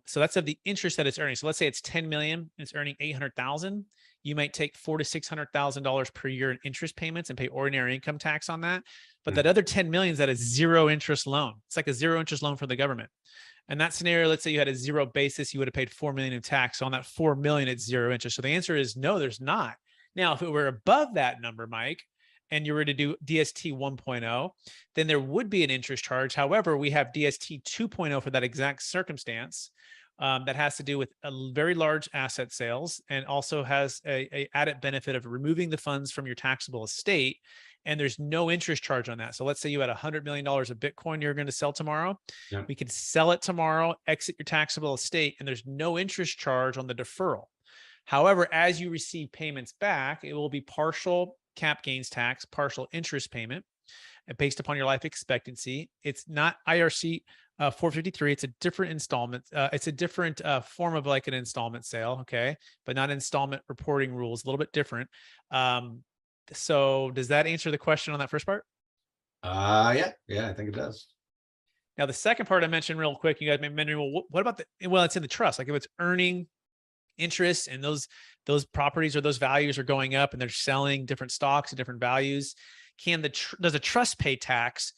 So that's of the interest that it's earning. So let's say it's 10 million and it's earning 800,000. You might take $400,000 to $600,000 per year in interest payments and pay ordinary income tax on that. But that other 10 million is that a zero interest loan. It's like a zero interest loan for the government. And that scenario, let's say you had a zero basis, you would have paid 4 million in tax. So on that 4 million, it's zero interest. So the answer is no, there's not. Now, if it were above that number, Mike, and you were to do DST 1.0, then there would be an interest charge. However, we have DST 2.0 for that exact circumstance. That has to do with a very large asset sales and also has a added benefit of removing the funds from your taxable estate. And there's no interest charge on that. So let's say you had $100 million of Bitcoin you're going to sell tomorrow. Yeah. We could sell it tomorrow, exit your taxable estate, and there's no interest charge on the deferral. However, as you receive payments back, it will be partial cap gains tax, partial interest payment, and based upon your life expectancy. It's not IRC 453. It's a different installment. It's a different form of like an installment sale. Okay. But not installment reporting rules, a little bit different. So does that answer the question on that first part? Yeah, I think it does. Now, the second part I mentioned real quick, you guys may mention, well, what about well, it's in the trust. Like if it's earning interest and those properties or those values are going up and they're selling different stocks at different values, does a trust pay tax?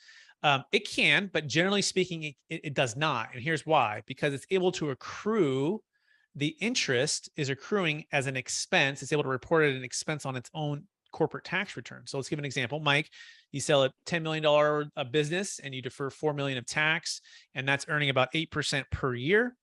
It can, but generally speaking, it does not. And here's why: because it's able to accrue, the interest is accruing as an expense. It's able to report it an expense on its own corporate tax return. So let's give an example. Mike, you sell a $10 million business and you defer 4 million of tax, and that's earning about 8% per year.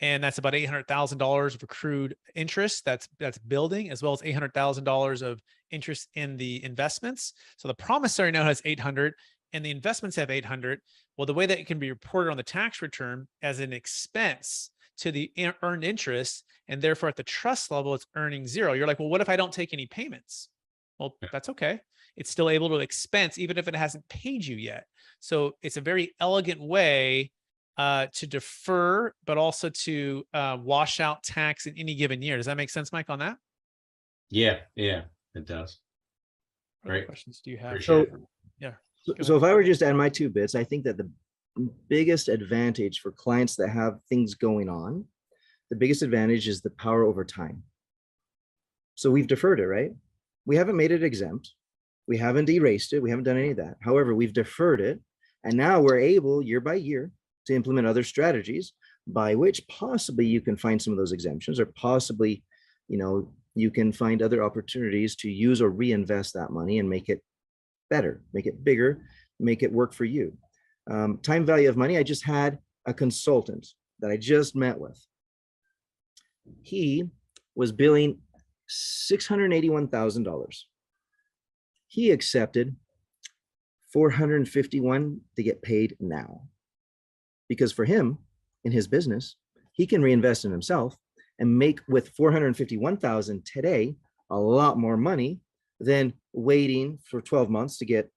And that's about $800,000 of accrued interest that's building, as well as $800,000 of interest in the investments. So the promissory note has 800 and the investments have 800. Well, the way that it can be reported on the tax return as an expense to the earned interest, and therefore at the trust level, it's earning zero. You're like, well, what if I don't take any payments? Well, that's okay. It's still able to expense even if it hasn't paid you yet. So it's a very elegant way to defer, but also to wash out tax in any given year. Does that make sense, Mike, on that? Yeah, it does. What questions do you have? So if I were just to add my 2 bits, I think that the biggest advantage for clients that have things going on, the biggest advantage is the power over time. So we've deferred it, right? We haven't made it exempt. We haven't erased it. We haven't done any of that. However, we've deferred it. And now we're able, year by year, to implement other strategies by which possibly you can find some of those exemptions, or possibly, you can find other opportunities to use or reinvest that money and make it better, make it bigger, make it work for you. Time value of money. I just had a consultant that I just met with. He was billing $681,000. He accepted 451 to get paid now. Because for him, in his business, he can reinvest in himself and make with 451,000 today a lot more money than waiting for 12 months to get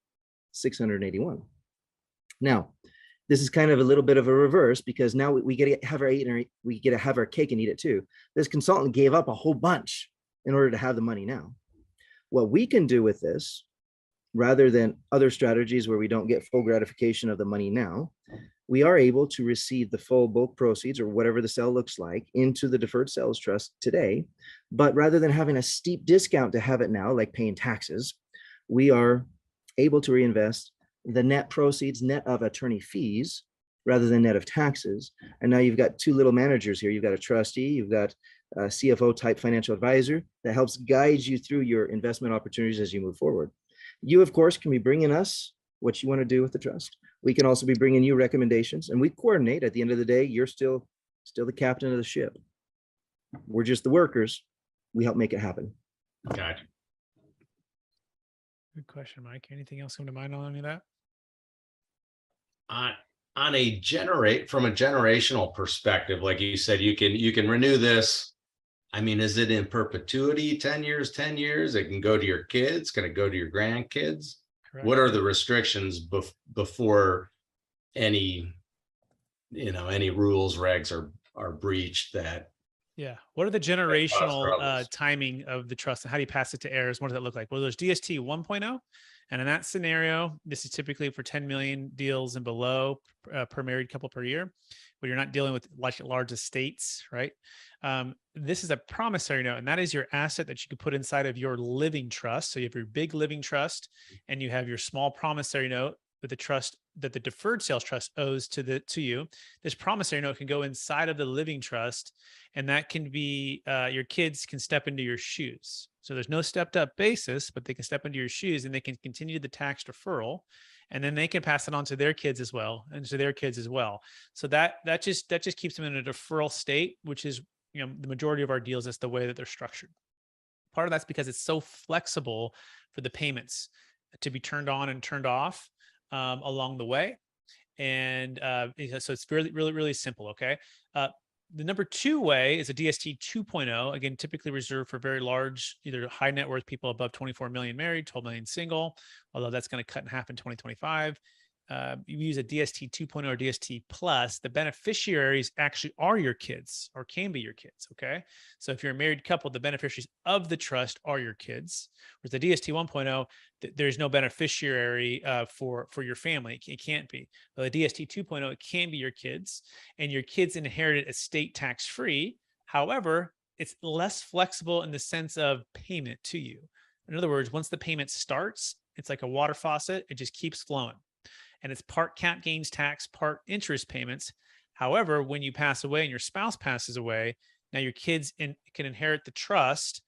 681. Now, this is kind of a little bit of a reverse, because now we get to have our cake and eat it too. This consultant gave up a whole bunch in order to have the money now. What we can do with this, rather than other strategies where we don't get full gratification of the money now, we are able to receive the full bulk proceeds, or whatever the sale looks like, into the deferred sales trust today. But rather than having a steep discount to have it now, like paying taxes, we are able to reinvest the net proceeds, net of attorney fees, rather than net of taxes. And now you've got two little managers here. You've got a trustee, you've got a CFO type financial advisor that helps guide you through your investment opportunities as you move forward. You, of course, can be bringing us what you want to do with the trust. We can also be bringing you recommendations, and we coordinate. At the end of the day, you're still the captain of the ship. We're just the workers. We help make it happen. Gotcha. Good question, Mike. Anything else come to mind on any of that? From a generational perspective, like you said, you can renew this. I mean, is it in perpetuity, 10 years? It can go to your kids. Can it go to your grandkids? Correct. What are the restrictions before any rules, regs are breached that? Yeah. What are the generational timing of the trust, and how do you pass it to heirs? What does that look like? Well, there's DST 1.0. And in that scenario, this is typically for 10 million deals and below per married couple per year, but you're not dealing with large estates, right? This is a promissory note, and that is your asset that you can put inside of your living trust. So you have your big living trust, and you have your small promissory note with the trust that the deferred sales trust owes to you. This promissory note can go inside of the living trust, and that can be your kids can step into your shoes. So there's no stepped up basis, but they can step into your shoes and they can continue the tax deferral, and then they can pass it on to their kids as well, and to their kids as well. So that just keeps them in a deferral state, which is, the majority of our deals, is the way that they're structured. Part of that's because it's so flexible for the payments to be turned on and turned off along the way. And so it's really, really, really simple. Okay. The number two way is a DST 2.0, again, typically reserved for very large, either high net worth people above 24 million married, 12 million single, although that's going to cut in half in 2025. You use a DST 2.0 or DST plus, the beneficiaries actually are your kids, or can be your kids. Okay. So if you're a married couple, the beneficiaries of the trust are your kids. Whereas the DST 1.0, there's no beneficiary for your family. It can't be. But the DST 2.0, it can be your kids, and your kids inherited estate tax free. However, it's less flexible in the sense of payment to you. In other words, once the payment starts, it's like a water faucet. It just keeps flowing. And it's part cap gains tax, part interest payments. However, when you pass away and your spouse passes away, now your kids can inherit the trust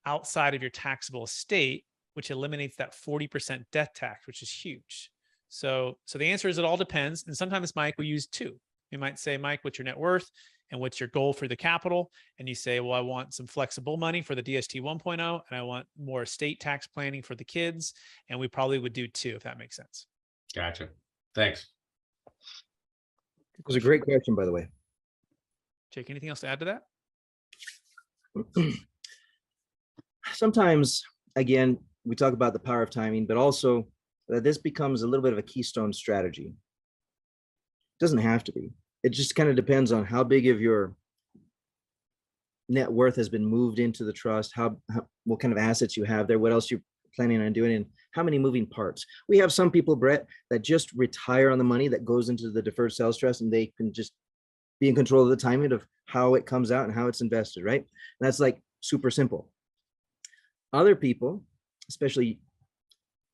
outside of your taxable estate, which eliminates that 40% death tax, which is huge. So the answer is it all depends. And sometimes, Mike, we use two. We might say, Mike, what's your net worth and what's your goal for the capital? And you say, well, I want some flexible money for the DST 1.0, and I want more estate tax planning for the kids. And we probably would do two, if that makes sense. Gotcha. Thanks. It was a great question, by the way. Jake, anything else to add to that? Sometimes, again, we talk about the power of timing, but also that this becomes a little bit of a keystone strategy. It doesn't have to be. It just kind of depends on how big of your net worth has been moved into the trust, what kind of assets you have there, what else you're planning on doing, and how many moving parts. We have some people, Brett, that just retire on the money that goes into the deferred sales trust, and they can just be in control of the timing of how it comes out and how it's invested, right? And that's like super simple. Other people, especially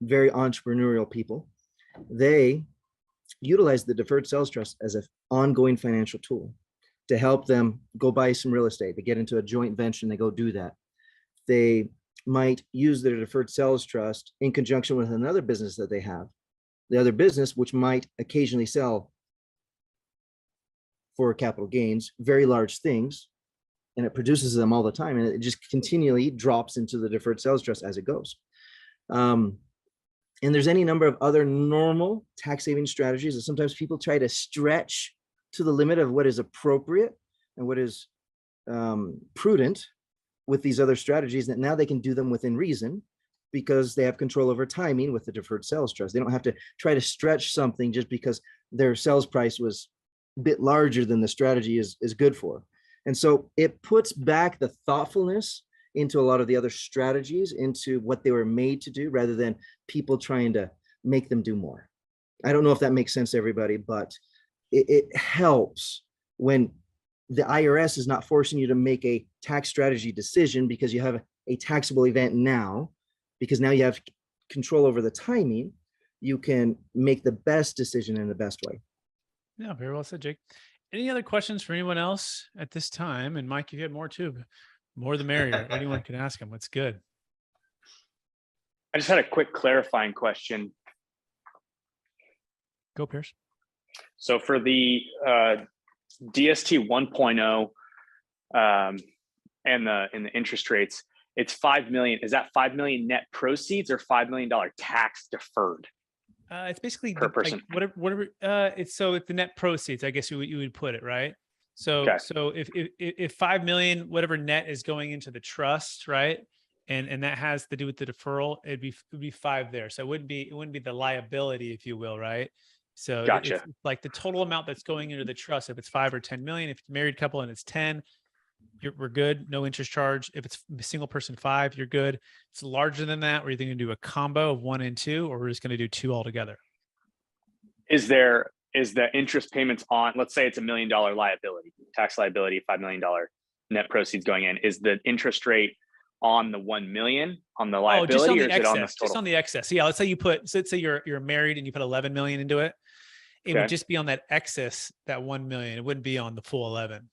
very entrepreneurial people, they utilize the deferred sales trust as an ongoing financial tool to help them go buy some real estate. They get into a joint venture and they go do that. They might use their deferred sales trust in conjunction with another business that they have. The other business, which might occasionally sell for capital gains, very large things, and it produces them all the time, and it just continually drops into the deferred sales trust as it goes. And And there's any number of other normal tax saving strategies that sometimes people try to stretch to the limit of what is appropriate and what is prudent with these other strategies, that now they can do them within reason because they have control over timing with the deferred sales trust. They don't have to try to stretch something just because their sales price was a bit larger than the strategy is good for. And so it puts back the thoughtfulness into a lot of the other strategies, into what they were made to do, rather than people trying to make them do more. I don't know if that makes sense to everybody, but it helps when the IRS is not forcing you to make a tax strategy decision because you have a taxable event now, because now you have control over the timing. You can make the best decision in the best way. Yeah, very well said, Jake. Any other questions for anyone else at this time? And Mike, if you had more too, more the merrier. Anyone can ask him. What's good? I just had a quick clarifying question. Go, Pierce. So for the DST 1.0 and the interest rates, it's 5 million. Is that 5 million net proceeds or $5 million tax deferred? It's basically per person. Like whatever. It's the net proceeds. I guess you would put it, right. So Okay. So if 5 million, whatever net is going into the trust, right, and that has to do with the deferral, it'd be 5 there. So it wouldn't be the liability, if you will, right. So Gotcha. it's like the total amount that's going into the trust. If it's 5 or 10 million, if it's a married couple and it's 10, we're good. No interest charge. If it's a single person 5, you're good. If it's larger than that, we're either going to do a combo of 1 and 2, or we're just going to do 2 altogether. Is the interest payments on, let's say it's $1 million liability, tax liability, $5 million net proceeds going in, is the interest rate on the 1 million on the liability, just on or the is it on the excess, total? just on the excess. Yeah. Let's say you're married and you put 11 million into it. It would just be on that excess, that 1 million. It wouldn't be on the full 11.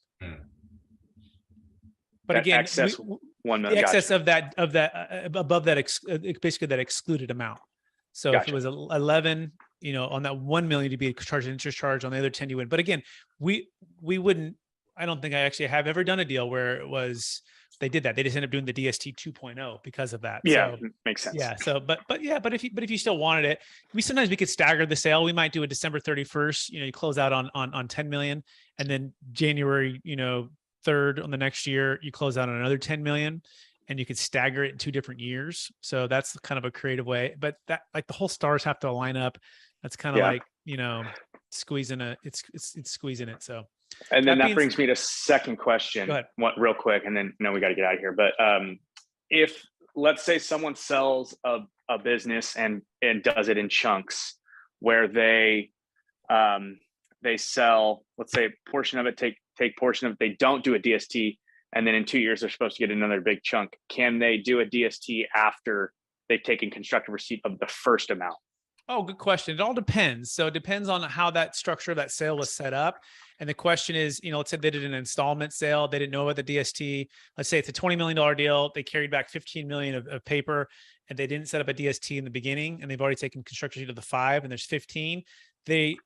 But That again, excess 1 million, the excess gotcha. of that above that, basically that excluded amount. So if it was 11, on that 1 million to be charged an interest charge, on the other 10 you would. But again, we wouldn't. I don't think I actually have ever done a deal where it was they did that. They just ended up doing the DST 2.0 because of that. Yeah, so, makes sense. Yeah. So, but if you still wanted it, sometimes we could stagger the sale. We might do a December 31st. You close out on 10 million, and then January 3rd on the next year you close out on another 10 million, and you could stagger it in 2 different years. So that's kind of a creative way. But that, like, the whole stars have to line up. That's kind of like squeezing it's squeezing it. So. And then that brings me to second question. Go ahead. Real quick, and then we got to get out of here. But if, let's say, someone sells a business and does it in chunks, where they sell, let's say, a portion of it, take portion of it, they don't do a DST, and then in 2 years they're supposed to get another big chunk. Can they do a DST after they've taken constructive receipt of the first amount? Oh, good question. It all depends. So it depends on how that structure of that sale was set up. And the question is, let's say they did an installment sale. They didn't know about the DST. Let's say it's a $20 million deal. They carried back 15 million of paper, and they didn't set up a DST in the beginning, and they've already taken construction sheet of the 5, and there's 15. They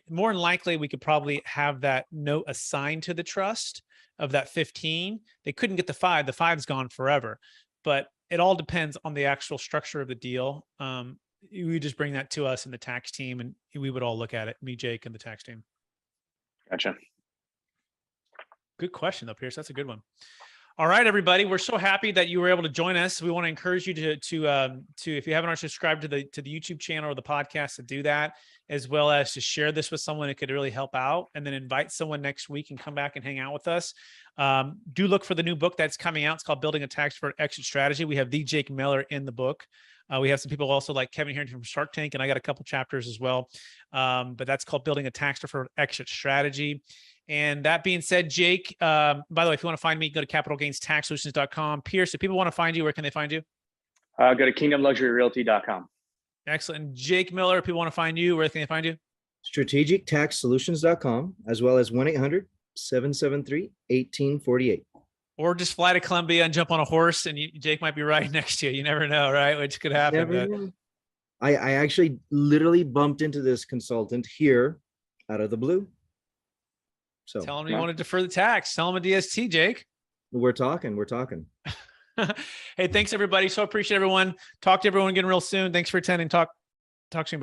more than likely, we could probably have that note assigned to the trust of that 15. They couldn't get the 5. The 5's gone forever, but it all depends on the actual structure of the deal. We just bring that to us in the tax team, and we would all look at it, me, Jake, and the tax team. Gotcha. Good question though, Pierce. That's a good one. All right, everybody. We're so happy that you were able to join us. We want to encourage you to if you haven't already subscribed to the YouTube channel or the podcast, to do that, as well as to share this with someone. It could really help out, and then invite someone next week and come back and hang out with us. Do look for the new book that's coming out. It's called Building a Tax Deferred Exit Strategy. We have the Jake Miller in the book. We have some people also like Kevin here from Shark Tank, and I got a couple chapters as well. But that's called Building a Tax Deferred Exit Strategy. And that being said, Jake, by the way, if you want to find me, go to capitalgainstaxsolutions.com. Pierce, if people want to find you, where can they find you? Go to kingdomluxuryrealty.com. Excellent. And Jake Miller, if people want to find you, where can they find you? strategictaxsolutions.com, as well as 1-800-773-1848. Or just fly to Columbia and jump on a horse, and Jake might be right next to you. You never know, right? Which could happen. I actually literally bumped into this consultant here out of the blue. So tell him you want to defer the tax. Tell him a DST, Jake. We're talking. Hey, thanks everybody. So appreciate everyone. Talk to everyone again real soon. Thanks for attending. Talk soon. Bye.